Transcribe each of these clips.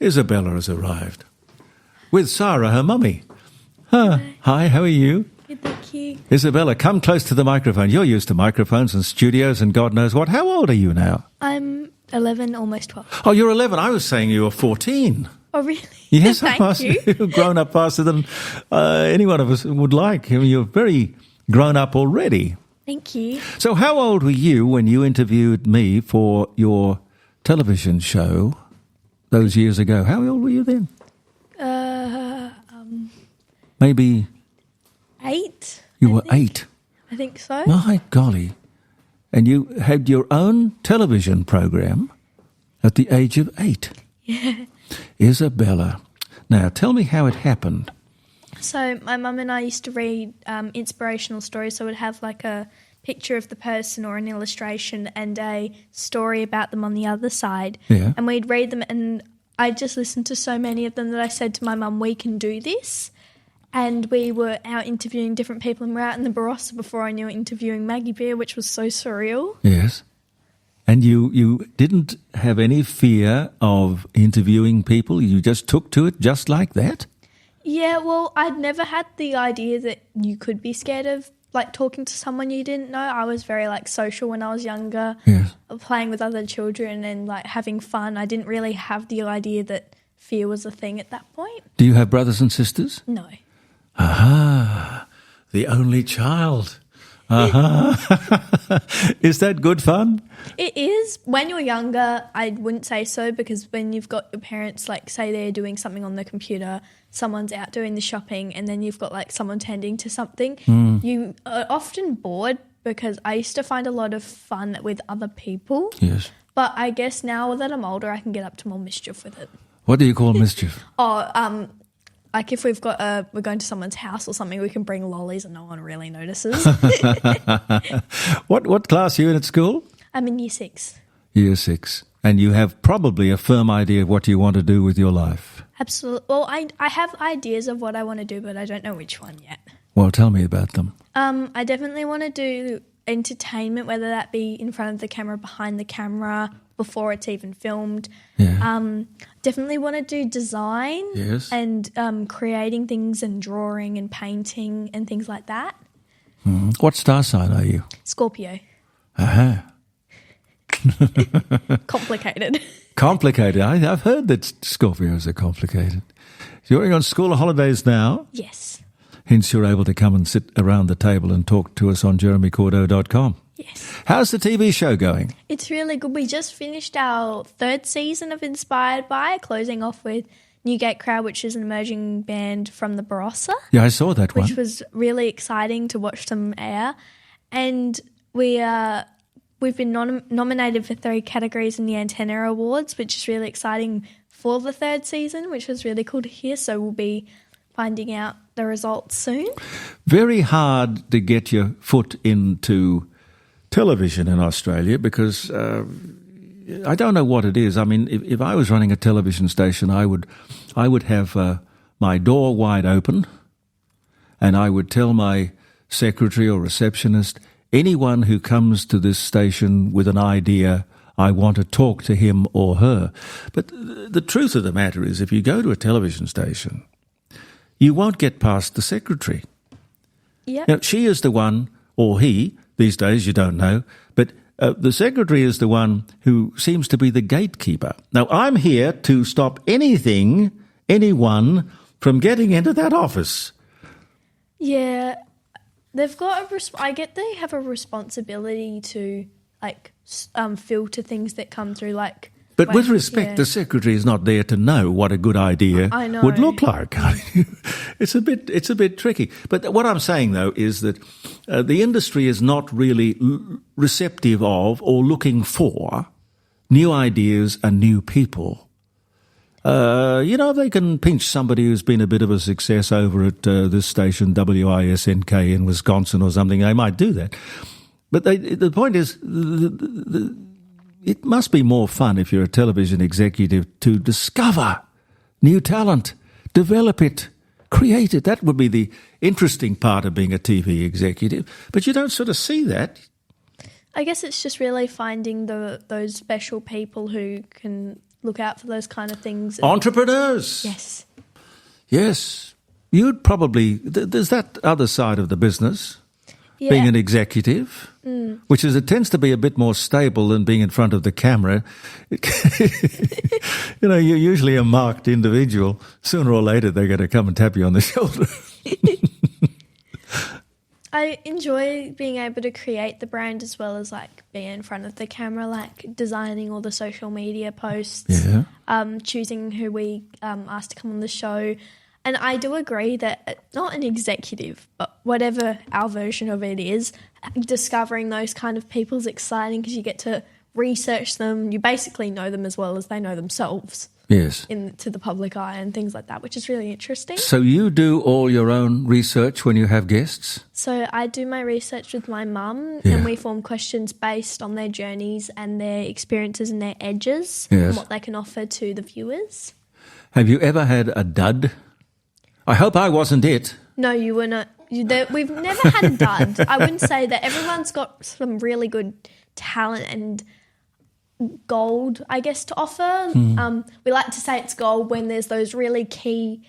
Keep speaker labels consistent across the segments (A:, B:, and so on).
A: Isabella has arrived with Sarah, her mummy. Hi, how are you?
B: Good, thank you.
A: Isabella, come close to the microphone. You're used to microphones and studios and God knows what. How old are you now?
B: I'm 11, almost 12.
A: Oh, you're 11. I was saying you were 14.
B: Oh, really?
A: Yes,
B: Thank you.
A: You've grown up faster than any one of us would like. I mean, you're very grown up already.
B: Thank you.
A: So how old were you when you interviewed me for your television show those years ago? How old were you then? Maybe
B: 8.
A: you were 8.
B: I think so.
A: My golly. And you had your own television program at the age of 8.
B: Yeah.
A: Isabella. Now, tell me how it happened.
B: So my mum and I used to read inspirational stories, so we'd have like a picture of the person or an illustration and a story about them on the other side.
A: Yeah.
B: And we'd read them, and I just listened to so many of them that I said to my mum, we can do this. And we were out interviewing different people, and we were out in the Barossa before I knew it, interviewing Maggie Beer, which was so surreal.
A: Yes. And you didn't have any fear of interviewing people? You just took to it just like that?
B: Yeah, well, I'd never had the idea that you could be scared of, like, talking to someone you didn't know. I was very, like, social when I was younger,
A: Yes.
B: playing with other children and, like, having fun. I didn't really have the idea that fear was a thing at that point.
A: Do you have brothers and sisters?
B: No.
A: Aha, the only child. Aha. Is that good fun?
B: It is. When you're younger, I wouldn't say so, because when you've got your parents, like, say they're doing something on the computer, someone's out doing the shopping, and then you've got, like, someone tending to something, you are often bored, because I used to find a lot of fun with other people.
A: Yes.
B: But I guess now that I'm older, I can get up to more mischief with it.
A: What do you call mischief?
B: Like if we're going to someone's house or something, we can bring lollies and no one really notices.
A: What class are you in at school?
B: I'm in Year 6.
A: Year 6. And you have probably a firm idea of what you want to do with your life.
B: Absolutely. Well, I have ideas of what I want to do, but I don't know which one yet.
A: Well, tell me about them.
B: I definitely want to do entertainment, whether that be in front of the camera, behind the camera, before it's even filmed.
A: Yeah.
B: Definitely want to do design.
A: Yes.
B: And creating things and drawing and painting and things like that.
A: What star sign are you?
B: Scorpio.
A: Aha.
B: Complicated.
A: Complicated. I've heard that Scorpios are complicated. You're on school holidays now.
B: Yes.
A: Hence you're able to come and sit around the table and talk to us on jeremycordeaux.com.
B: Yes.
A: How's the TV show going?
B: It's really good. We just finished our 3rd season of Inspired By, closing off with Newgate Crowd, which is an emerging band from the Barossa.
A: Yeah, I saw that one.
B: Which was really exciting to watch them air. And we've been nominated for 3 categories in the Antenna Awards, which is really exciting for the 3rd season, which was really cool to hear. So we'll be finding out the results soon.
A: Very hard to get your foot into television in Australia because I don't know what it is. I mean, if I was running a television station, I would have my door wide open, and I would tell my secretary or receptionist, anyone who comes to this station with an idea, I want to talk to him or her. But the truth of the matter is, if you go to a television station, you won't get past the secretary.
B: Yeah.
A: Now, she is the one, or he, these days you don't know, but the secretary is the one who seems to be the gatekeeper. Now, I'm here to stop anyone from getting into that office.
B: Yeah. They've got they have a responsibility to, like, filter things that come through, like...
A: But with respect, the secretary is not there to know what a good idea would look like. It's a bit tricky. But what I'm saying, though, is that the industry is not really receptive of or looking for new ideas and new people. They can pinch somebody who's been a bit of a success over at this station, WISNK in Wisconsin or something. They might do that. But the point is... It must be more fun if you're a television executive to discover new talent, develop it, create it. That would be the interesting part of being a TV executive. But you don't sort of see that.
B: I guess it's just really finding those special people who can look out for those kind of things.
A: Entrepreneurs.
B: Yes.
A: Yes. You'd probably, there's that other side of the business, being an executive, which is, it tends to be a bit more stable than being in front of the camera. You know, you're usually a marked individual. Sooner or later, they're going to come and tap you on the shoulder.
B: I enjoy being able to create the brand as well as like being in front of the camera, like designing all the social media posts, choosing who we ask to come on the show. And I do agree that not an executive, but whatever our version of it is, discovering those kind of people is exciting because you get to research them. You basically know them as well as they know themselves.
A: Yes.
B: To the public eye and things like that, which is really interesting.
A: So you do all your own research when you have guests?
B: So I do my research with my mum and we form questions based on their journeys and their experiences and their edges and what they can offer to the viewers.
A: Have you ever had a dud? I hope I wasn't it.
B: No, you were not. We've never had a dud. I wouldn't say that. Everyone's got some really good talent and gold, I guess, to offer. We like to say it's gold when there's those really key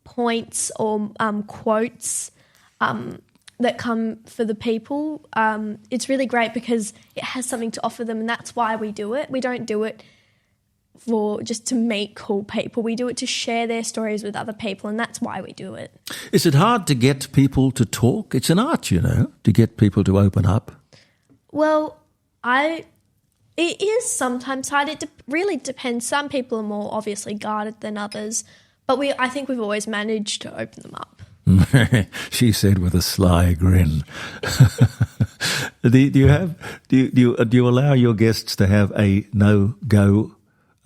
B: points or quotes that come for the people. It's really great because it has something to offer them, and that's why we do it. We don't do it for just to meet cool people. We do it to share their stories with other people, and that's why we do it.
A: Is it hard to get people to talk? It's an art, you know, to get people to open up.
B: Well, it is sometimes hard. It really depends. Some people are more obviously guarded than others, but I think we've always managed to open them up.
A: She said with a sly grin. Do you allow your guests to have a no-go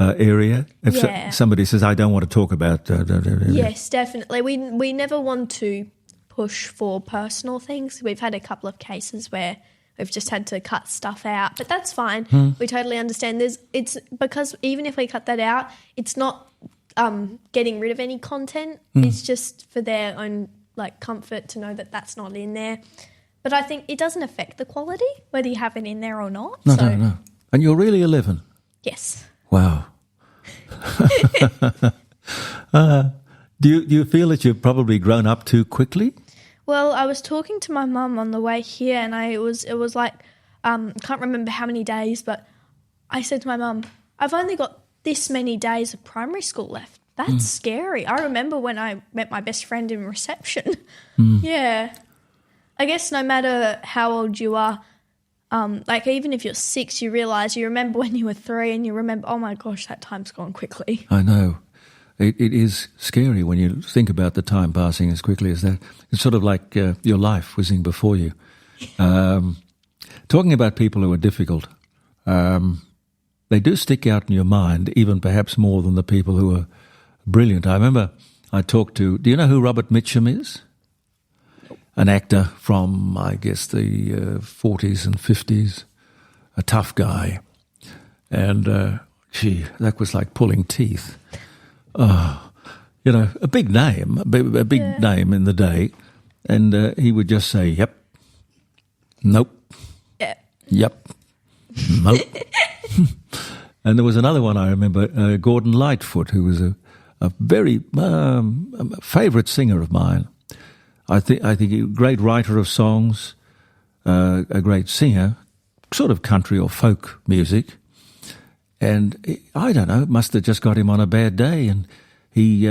A: area? If somebody says, I don't want to talk about...
B: Yes, definitely. We never want to push for personal things. We've had a couple of cases where we've just had to cut stuff out, but that's fine. We totally understand. It's because even if we cut that out, it's not getting rid of any content. It's just for their own like comfort to know that that's not in there. But I think it doesn't affect the quality whether you have it in there or not.
A: No. And you're really 11?
B: Yes.
A: Wow. Do you feel that you've probably grown up too quickly?
B: Well, I was talking to my mum on the way here, and it was like can't remember how many days, but I said to my mum, I've only got this many days of primary school left. That's scary. I remember when I met my best friend in reception. Yeah. I guess no matter how old you are, like even if you're 6, you remember when you were 3 and you remember, oh my gosh, that time's gone quickly.
A: I know. It is scary when you think about the time passing as quickly as that. It's sort of like your life whizzing before you. Talking about people who are difficult, they do stick out in your mind, even perhaps more than the people who are brilliant. I remember I talked to, do you know who Robert Mitchum is? An actor from, I guess, the 40s and 50s, a tough guy. And, that was like pulling teeth. You know, a big name, name in the day. And he would just say, yep, nope, yep, nope. And there was another one I remember, Gordon Lightfoot, who was a very favourite singer of mine. I think a great writer of songs, a great singer, sort of country or folk music. And I don't know, it must have just got him on a bad day, and he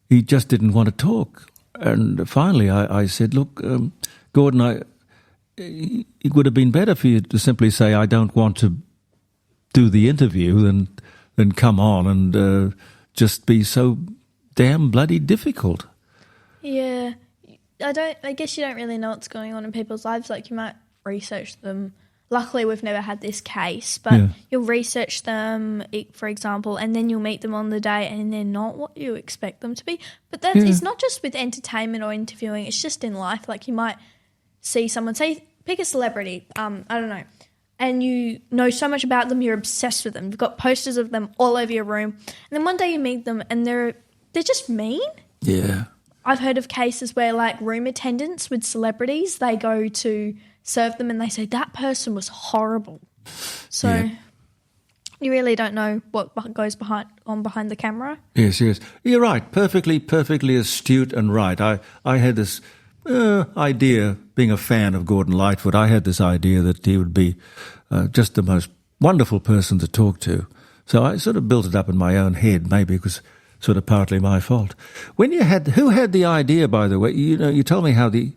A: just didn't want to talk. And finally I said, look, Gordon, it would have been better for you to simply say, I don't want to do the interview than come on and just be so damn bloody difficult.
B: Yeah. I guess you don't really know what's going on in people's lives. Like, you might research them. Luckily, we've never had this case, but you'll research them, for example, and then you'll meet them on the day and they're not what you expect them to be. But it's not just with entertainment or interviewing, it's just in life. Like, you might see someone, say, pick a celebrity, I don't know, and you know so much about them, you're obsessed with them. You've got posters of them all over your room. And then one day you meet them and they're just mean. Yeah. I've heard of cases where, like, room attendants with celebrities, they go to serve them and they say, that person was horrible. So You really don't know what goes behind the camera.
A: Yes. You're right. Perfectly astute and right. I had this idea, being a fan of Gordon Lightfoot, I had this idea that he would be just the most wonderful person to talk to. So I sort of built it up in my own head. Maybe it was sort of partly my fault. Who had the idea, by the way? You told me how the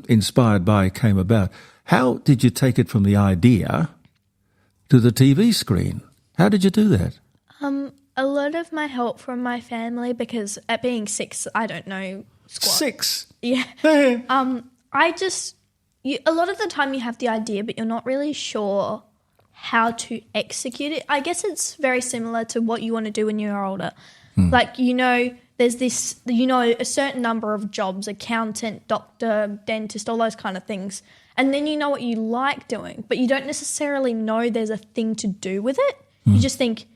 A: Inspired By came about. How did you take it from the idea to the TV screen? How did you do that?
B: A lot of my help from my family, because at being 6, I don't know squat.
A: 6?
B: Yeah. A lot of the time you have the idea, but you're not really sure how to execute it. I guess it's very similar to what you want to do when you're older. Like, there's this, a certain number of jobs, accountant, doctor, dentist, all those kind of things. And then you know what you like doing, but you don't necessarily know there's a thing to do with it. You just think,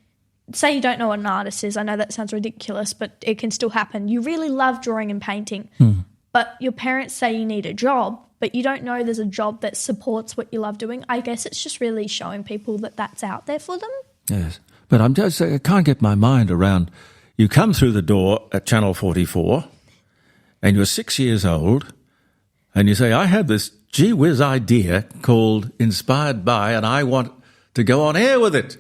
B: say you don't know what an artist is. I know that sounds ridiculous, but it can still happen. You really love drawing and painting, but your parents say you need a job, but you don't know there's a job that supports what you love doing. I guess it's just really showing people that that's out there for them.
A: Yes, but I can't get my mind around. You come through the door at Channel 44 and you're 6 years old and you say, I have this gee whiz idea called Inspired By and I want to go on air with it.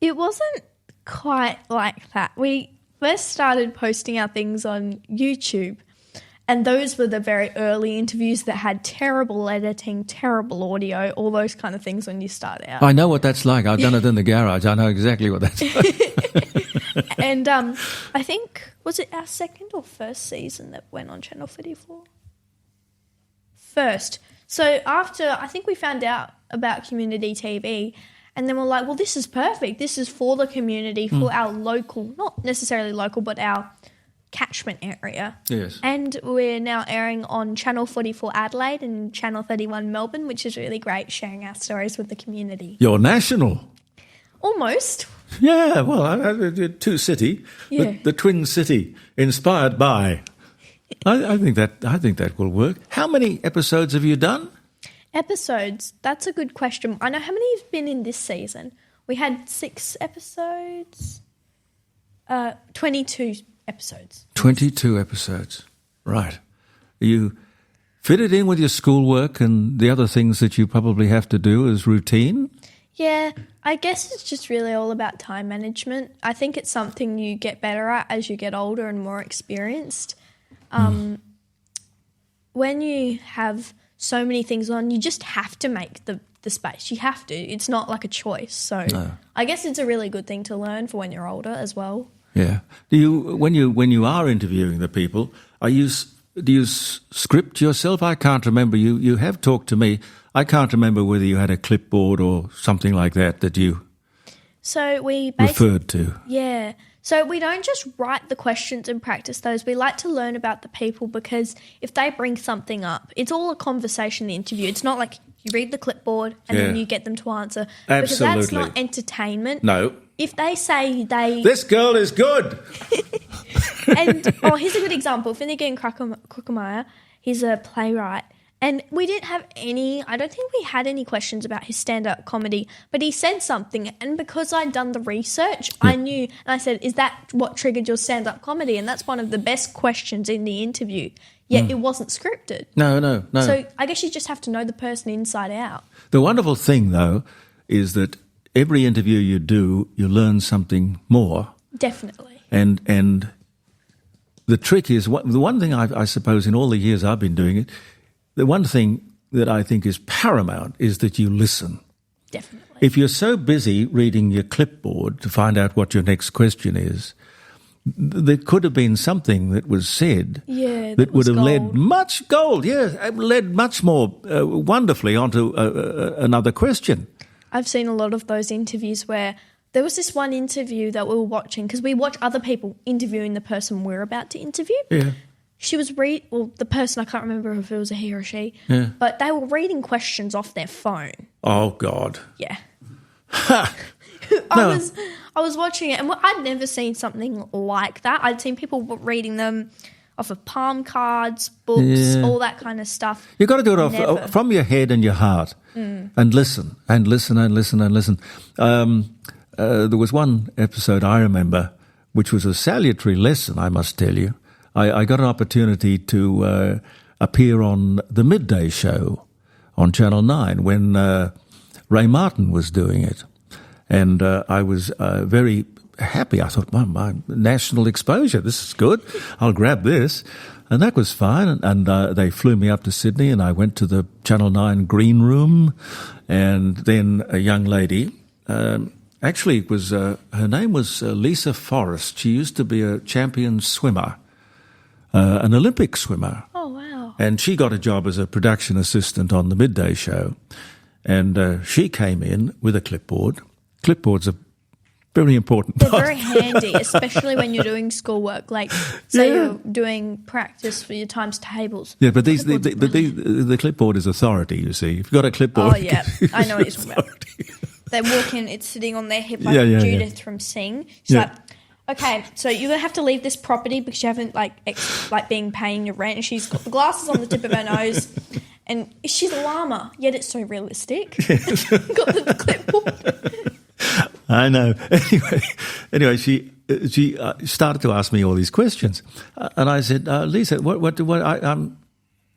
B: It wasn't quite like that. We first started posting our things on YouTube, and those were the very early interviews that had terrible editing, terrible audio, all those kind of things when you start out.
A: I know what that's like. I've done it in the garage. I know exactly what that's like.
B: And I think, was it our second or first season that went on Channel 34? First. So after, I think we found out about community TV, and then we're like, well, this is perfect. This is for the community, for our local, not necessarily local, but our catchment area.
A: Yes.
B: And we're now airing on Channel 44 Adelaide and Channel 31 Melbourne, which is really great, sharing our stories with the community.
A: You're national.
B: Almost.
A: Yeah, well, two city,
B: Yeah.
A: the twin city, Inspired By. I think that will work. How many episodes have you done?
B: Episodes, that's a good question. I know how many have been in this season. We had 6 episodes, 22 episodes.
A: 22 episodes, right. You fit it in with your schoolwork and the other things that you probably have to do as routine?
B: Yeah, I guess it's just really all about time management. I think it's something you get better at as you get older and more experienced. When you have so many things on, you just have to make the space. You have to. It's not like a choice. So I guess it's a really good thing to learn for when you're older as well.
A: Yeah. Do you when you are interviewing the people, do you script yourself? I can't remember. You have talked to me. I can't remember whether you had a clipboard or something like that you referred to.
B: Yeah. So we don't just write the questions and practice those. We like to learn about the people, because if they bring something up, it's all a conversation, the interview. It's not like you read the clipboard and then you get them to answer.
A: Absolutely.
B: Because that's not entertainment.
A: No.
B: If they say
A: This girl is good.
B: And, here's a good example. Finnegan Kruckemeyer, he's a playwright. And we didn't have I don't think we had any questions about his stand-up comedy, but he said something, and because I'd done the research, I knew, and I said, is that what triggered your stand-up comedy? And that's one of the best questions in the interview, yet it wasn't scripted.
A: No.
B: So I guess you just have to know the person inside out.
A: The wonderful thing, though, is that every interview you do, you learn something more.
B: Definitely.
A: And the trick is, the one thing I suppose in all the years I've been doing it, the one thing that I think is paramount is that you listen.
B: Definitely.
A: If you're so busy reading your clipboard to find out what your next question is, there could have been something that was said that would have led much more wonderfully onto another question.
B: I've seen a lot of those interviews where there was this one interview that we were watching, because we watch other people interviewing the person we're about to interview.
A: Yeah.
B: She was the person, I can't remember if it was a he or a she, but they were reading questions off their phone.
A: Oh, God.
B: Yeah.
A: No.
B: I was watching it, and I'd never seen something like that. I'd seen people reading them off of palm cards, books, all that kind of stuff.
A: You've got to do it from your head and your heart, and listen, and listen, and listen, and listen. there was one episode I remember, which was a salutary lesson, I must tell you. I got an opportunity to appear on the midday show on Channel 9 when Ray Martin was doing it. And I was very happy. I thought, well, my national exposure, this is good. I'll grab this. And that was fine. And they flew me up to Sydney, and I went to the Channel 9 green room. And then a young lady, actually it was her name was Lisa Forrest. She used to be a champion swimmer, an Olympic swimmer.
B: Oh, wow.
A: And she got a job as a production assistant on the midday show. And she came in with a clipboard. Clipboards are very important.
B: They're very handy, especially when you're doing schoolwork. Like, say you're doing practice for your times tables.
A: Yeah, but the clipboard is authority, you see. If you've got a clipboard...
B: Oh, yeah. I know what you're talking about. They walk in, it's sitting on their hip like Judith from Sing. She's like, okay, so you're going to have to leave this property because you haven't, been paying your rent. And she's got the glasses on the tip of her nose. And she's a llama, yet it's so realistic. Yes. Got the clipboard.
A: I know. Anyway, she started to ask me all these questions, and I said, "Lisa,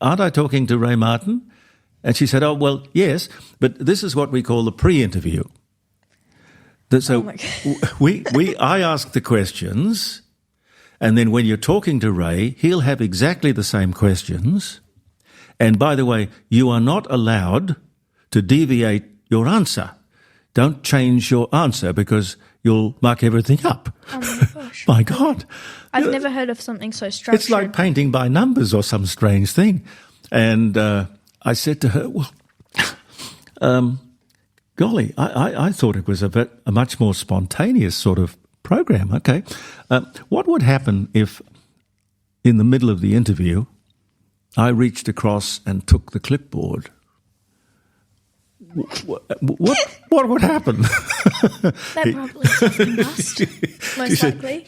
A: aren't I talking to Ray Martin?" And she said, "Oh, well, yes, but this is what we call the pre-interview." So I ask the questions, and then when you're talking to Ray, he'll have exactly the same questions. And by the way, you are not allowed to deviate your answer. Don't change your answer because you'll muck everything up.
B: Oh, my gosh.
A: My God.
B: I've never heard of something so structured.
A: It's like painting by numbers or some strange thing. And I said to her, well, golly, I thought it was a much more spontaneous sort of program. Okay. What would happen if in the middle of the interview I reached across and took the clipboard? What would happen?
B: That probably combust, most likely.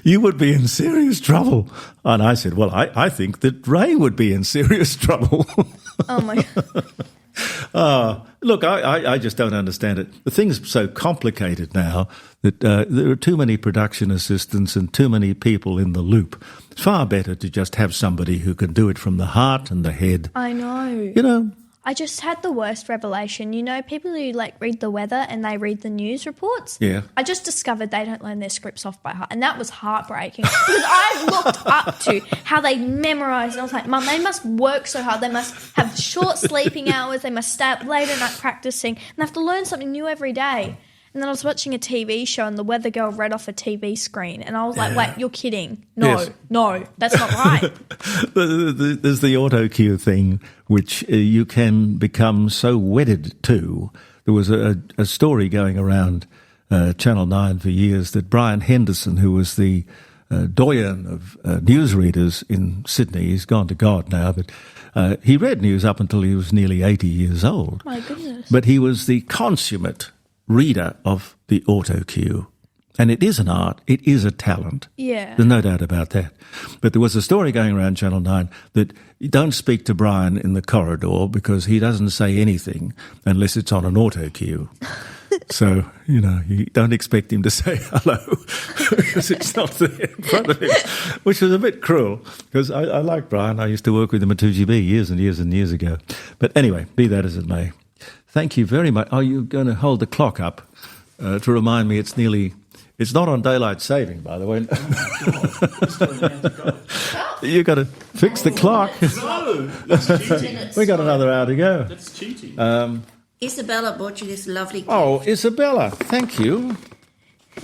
A: You would be in serious trouble. And I said, well, I think that Ray would be in serious trouble.
B: Oh, my God.
A: Look, I just don't understand it. The thing's so complicated now that there are too many production assistants and too many people in the loop. It's far better to just have somebody who can do it from the heart and the head.
B: I know.
A: You know,
B: I just had the worst revelation. You know, people who read the weather and they read the news reports?
A: Yeah.
B: I just discovered they don't learn their scripts off by heart. And that was heartbreaking because I looked up to how they memorise. And I was like, Mum, they must work so hard. They must have short sleeping hours. They must stay up late at night practising. And they have to learn something new every day. And then I was watching a TV show and the weather girl read off a TV screen. And I was like, wait, you're kidding. No, that's not right.
A: There's the auto cue thing, which you can become so wedded to. There was a story going around Channel 9 for years that Brian Henderson, who was the doyen of newsreaders in Sydney, he's gone to God now, but he read news up until he was nearly 80 years old.
B: My goodness.
A: But he was the consummate reader of the auto cue. And it is an art. It is a talent.
B: Yeah.
A: There's no doubt about that. But there was a story going around Channel 9 that you don't speak to Brian in the corridor because he doesn't say anything unless it's on an auto cue. So, you know, you don't expect him to say hello because it's not there in front of him, which was a bit cruel because I like Brian. I used to work with him at 2GB years and years and years ago. But anyway, be that as it may. Thank you very much. Are you going to hold the clock up to remind me it's not on daylight saving, by the way. Oh, God. You've got to fix the clock.
C: No, that's cheating.
A: We got another hour to go.
C: That's cheating.
D: Isabella bought you this lovely gift.
A: Oh, Isabella, thank you.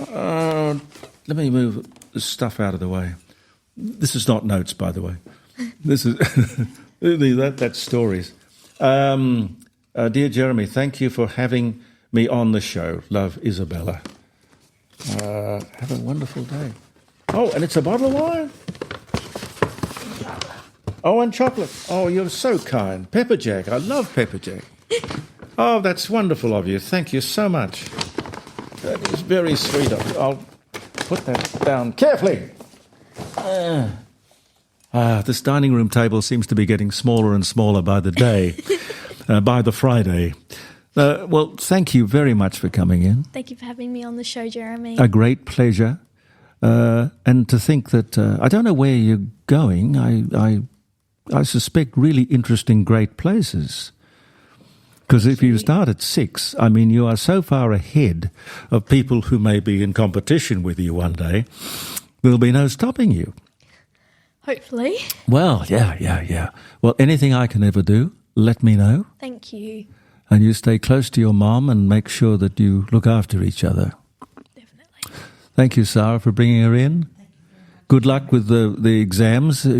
A: Let me move the stuff out of the way. This is not notes, by the way. This is that's stories. Dear Jeremy, thank you for having me on the show. Love, Isabella. Have a wonderful day. Oh, and it's a bottle of wine. Oh, and chocolate. Oh, you're so kind. Pepper Jack. I love Pepper Jack. Oh, that's wonderful of you. Thank you so much. That is very sweet of you. I'll put that down carefully. This dining room table seems to be getting smaller and smaller by the day, by the Friday. Well, thank you very much for coming in.
B: Thank you for having me on the show, Jeremy.
A: A great pleasure. And to think that I don't know where you're going. I suspect really interesting, great places. Because if you start at 6, I mean, you are so far ahead of people who may be in competition with you one day, there'll be no stopping you.
B: Hopefully.
A: Well, yeah. Well, anything I can ever do, let me know.
B: Thank you.
A: And you stay close to your mom and make sure that you look after each other.
B: Definitely.
A: Thank you, Sarah, for bringing her in. Good luck with the exams. Have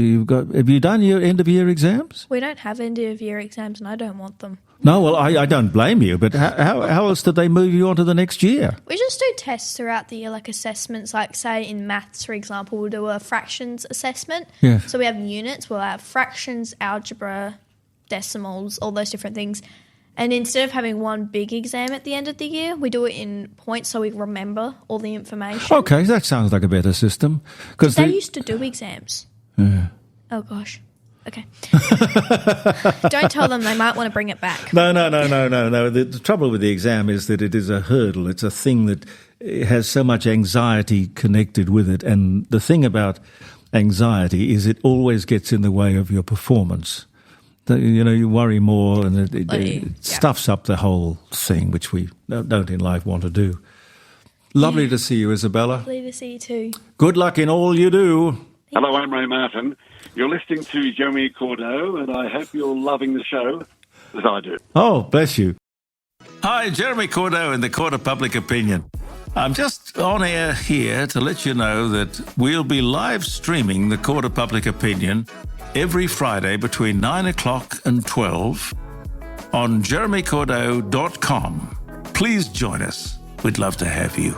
A: you done your end-of-year exams?
B: We don't have end-of-year exams and I don't want them.
A: No, well, I don't blame you, but how else did they move you on to the next year?
B: We just do tests throughout the year, like assessments, like say in maths, for example, we'll do a fractions assessment.
A: Yeah.
B: So we have units, we'll have fractions, algebra, decimals, all those different things. And instead of having one big exam at the end of the year, we do it in points so we remember all the information.
A: Okay, that sounds like a better system. Because
B: They used to do exams.
A: Yeah.
B: Oh, gosh. Okay. Don't tell them, they might want to bring it back.
A: No. The trouble with the exam is that it is a hurdle. It's a thing that has so much anxiety connected with it. And the thing about anxiety is it always gets in the way of your performance. You worry more and it stuffs up the whole thing, which we don't in life want to do. Lovely to see you, Isabella.
B: Lovely to see you too.
A: Good luck in all you do.
E: Hello, I'm Ray Martin. You're listening to Jeremy Cordeaux, and I hope you're loving the show as I do.
A: Oh, bless you. Hi, Jeremy Cordeaux in the Court of Public Opinion. I'm just on air here to let you know that we'll be live streaming the Court of Public Opinion every Friday between 9 o'clock and 12 on jeremycordeaux.com. Please join us. We'd love to have you.